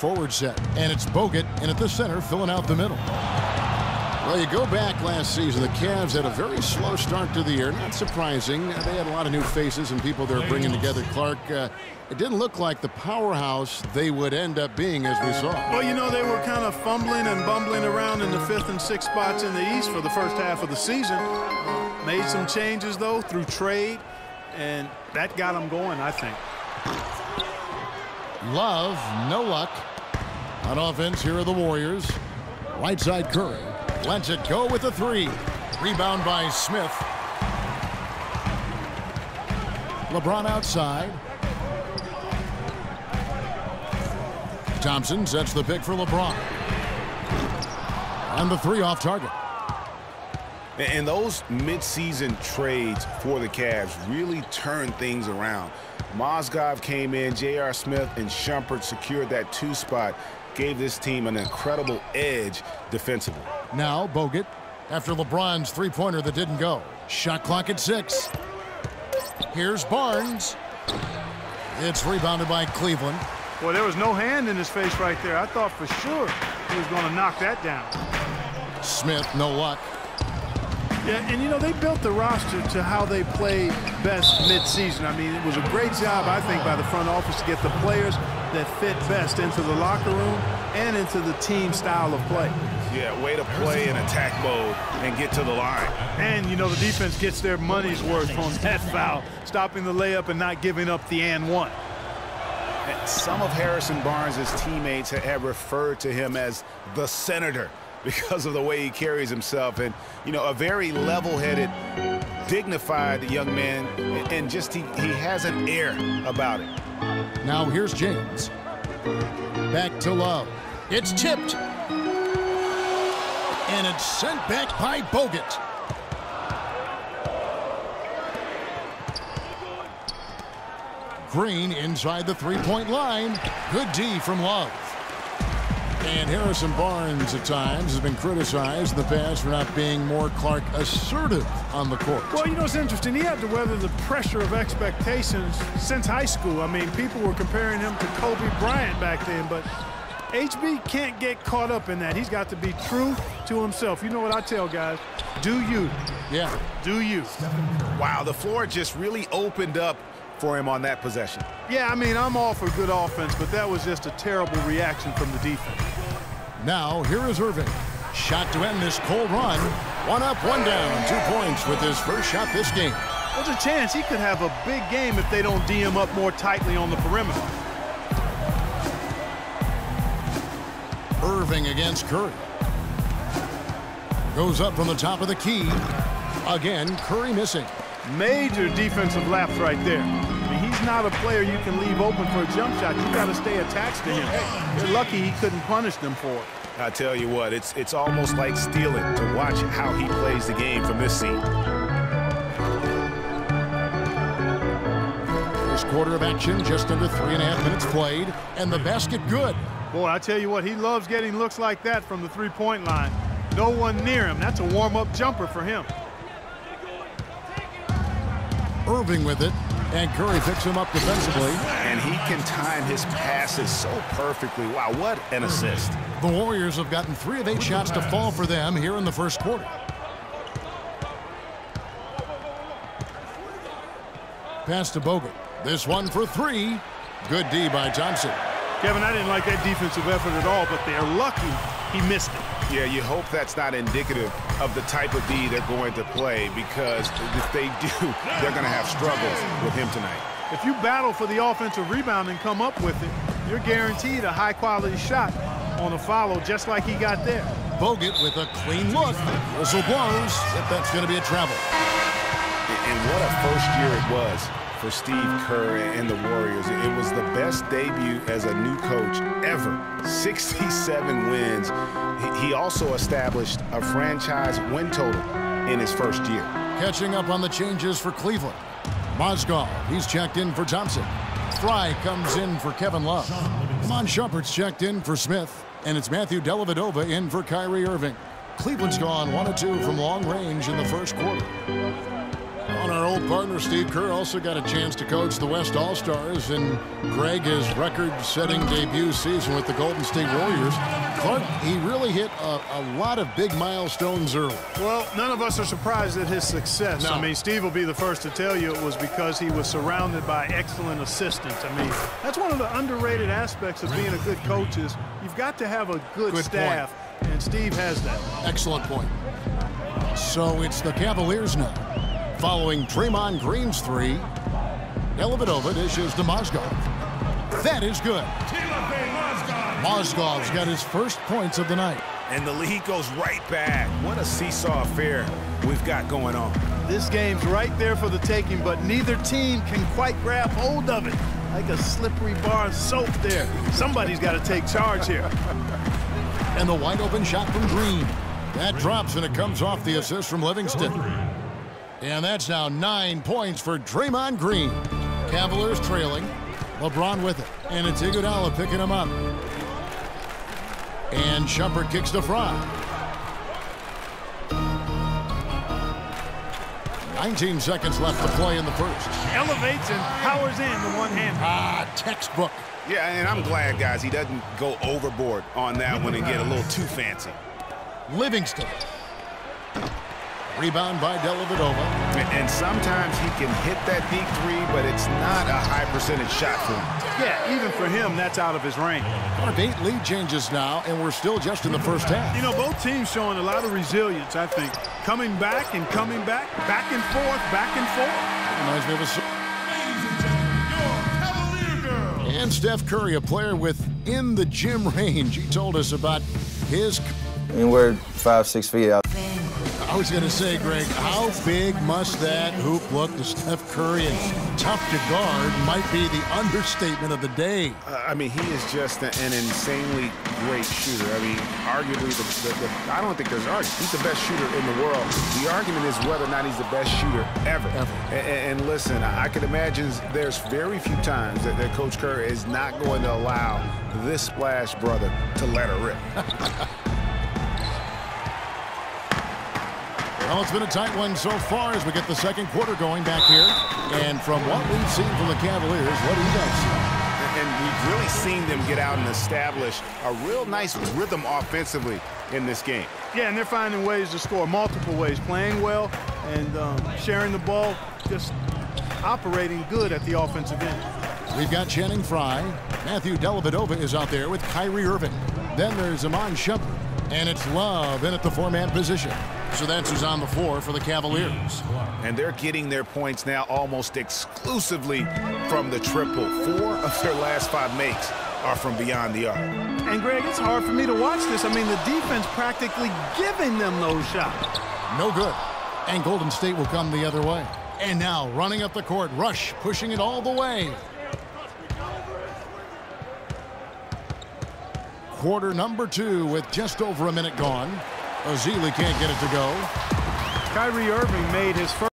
forward set. And it's Bogut in at the center, filling out the middle. Well, you go back last season, the Cavs had a very slow start to the year. Not surprising. They had a lot of new faces and people they're bringing together. Clark, it didn't look like the powerhouse they would end up being, as we saw. Well, you know, they were kind of fumbling and bumbling around in the 5th and 6th spots in the East for the first half of the season. Made some changes, though, through trade, and that got them going, I think. Love, no luck. On offense, here are the Warriors. Right side Curry. Lets it go with a 3. Rebound by Smith. LeBron outside. Thompson sets the pick for LeBron. And the 3 off target. And those mid-season trades for the Cavs really turned things around. Mozgov came in, J.R. Smith and Shumpert secured that 2 spot, gave this team an incredible edge defensively. Now Bogut, after LeBron's 3-pointer that didn't go. Shot clock at 6. Here's Barnes. It's rebounded by Cleveland. Boy, there was no hand in his face right there. I thought for sure he was going to knock that down. Smith, no luck. Yeah, and you know, they built the roster to how they play best mid-season. I mean, it was a great job, I think, by the front office to get the players that fit best into the locker room and into the team style of play. Yeah, way to play in attack mode and get to the line. And, you know, the defense gets their money's worth on that foul, stopping the layup and not giving up the and one. And some of Harrison Barnes' teammates have referred to him as the senator because of the way he carries himself, and you know, a very level-headed, dignified young man, and just he has an air about it. Now here's James. Back to Love. It's tipped. And it's sent back by Bogut. Green inside the 3-point line. Good D from Love. And Harrison Barnes at times has been criticized in the past for not being more, Clark, assertive on the court. Well, you know, it's interesting. He had to weather the pressure of expectations since high school. I mean, people were comparing him to Kobe Bryant back then, but HB can't get caught up in that. He's got to be true to himself. You know what I tell guys? Do you. Yeah. Do you. Wow, the floor just really opened up for him on that possession. Yeah, I mean, I'm all for good offense, but that was just a terrible reaction from the defense. Now, here is Irving. Shot to end this cold run. 1 up, 1 down. 2 points with his first shot this game. There's a chance he could have a big game if they don't D him up more tightly on the perimeter. Irving against Curry. Goes up from the top of the key. Again, Curry missing. Major defensive lapse right there. I mean, he's not a player you can leave open for a jump shot. You got to stay attached to him. You're lucky he couldn't punish them for it. I tell you what, it's almost like stealing to watch how he plays the game from this seat. First quarter of action, just under 3.5 minutes played, and the basket good. Boy, I tell you what, he loves getting looks like that from the 3-point line. No one near him. That's a warm-up jumper for him. Irving with it, and Curry picks him up defensively. And he can time his passes so perfectly. Wow, what an assist. The Warriors have gotten 3 of 8 shots to fall for them here in the first quarter. Pass to Bogut. This one for 3. Good D by Thompson. Kevin, I didn't like that defensive effort at all, but they're lucky he missed it. Yeah, you hope that's not indicative of the type of D they're going to play, because if they do, they're going to have struggles with him tonight. If you battle for the offensive rebound and come up with it, you're guaranteed a high-quality shot on a follow, just like he got there. Bogut with a clean look. Whistle blows. If that's going to be a travel. And what a first year it was for Steve Kerr and the Warriors. It was the best debut as a new coach ever. 67 wins. He also established a franchise win total in his first year. Catching up on the changes for Cleveland. Mozgov, he's checked in for Thompson. Fry comes in for Kevin Love. Iman Shumpert's checked in for Smith. And it's Matthew Dellavedova in for Kyrie Irving. Cleveland's gone 1 of 2 from long range in the first quarter. On our old partner, Steve Kerr, also got a chance to coach the West All-Stars, and Greg, his record-setting debut season with the Golden State Warriors. Clark, he really hit a lot of big milestones early. Well, none of us are surprised at his success. No. I mean, Steve will be the first to tell you it was because he was surrounded by excellent assistants. I mean, that's one of the underrated aspects of being a good coach is you've got to have a good staff, and Steve has that. Excellent point. So it's the Cavaliers now. Following Draymond Green's three, Dellavedova dishes to Mozgov. That is good. Mozgov's got his first points of the night. And the lead goes right back. What a seesaw affair we've got going on. This game's right there for the taking, but neither team can quite grab hold of it. Like a slippery bar of soap there. Somebody's got to take charge here. And the wide open shot from Green. That drops, and it comes off the assist from Livingston. And that's now 9 points for Draymond Green. Cavaliers trailing. LeBron with it. And it's Iguodala picking him up. And Shumpert kicks to Fry. 19 seconds left to play in the first. Elevates and powers in the one-hand. Textbook. Yeah, and I'm glad, guys, he doesn't go overboard on that one and get a little too fancy. Livingston. Rebound by Dellavedova. And sometimes he can hit that deep three, but it's not a high percentage shot for him. Yeah, even for him, that's out of his range. Our 8 lead changes now, and we're still just in the first half. You know, both teams showing a lot of resilience, I think. Coming back and coming back, back and forth, back and forth. Reminds me of a... And Steph Curry, a player within the gym range. He told us about his... Anywhere 5-6 feet out. I was going to say, Greg, how big must that hoop look to Steph Curry? And tough to guard might be the understatement of the day. I mean, he is just an insanely great shooter. I mean, arguably, I don't think there's an argument. He's the best shooter in the world. The argument is whether or not he's the best shooter ever. And listen, I can imagine there's very few times that Coach Curry is not going to allow this splash brother to let her rip. Well, it's been a tight one so far as we get the second quarter going back here. And from what we've seen from the Cavaliers, what do you guys see? And we've really seen them get out and establish a real nice rhythm offensively in this game. Yeah, and they're finding ways to score multiple ways, playing well and sharing the ball, just operating good at the offensive end. We've got Channing Frye. Matthew Dellavedova is out there with Kyrie Irving. Then there's Iman Shumpert. And it's Love in at the four-man position. So that's who's on the floor for the Cavaliers. And they're getting their points now almost exclusively from the triple. 4 of their last 5 makes are from beyond the arc. And, Greg, it's hard for me to watch this. I mean, the defense practically giving them those shots. No good. And Golden State will come the other way. And now running up the court, Rush pushing it all the way. Quarter number 2 with just over a minute gone. Ezeli can't get it to go. Kyrie Irving made his first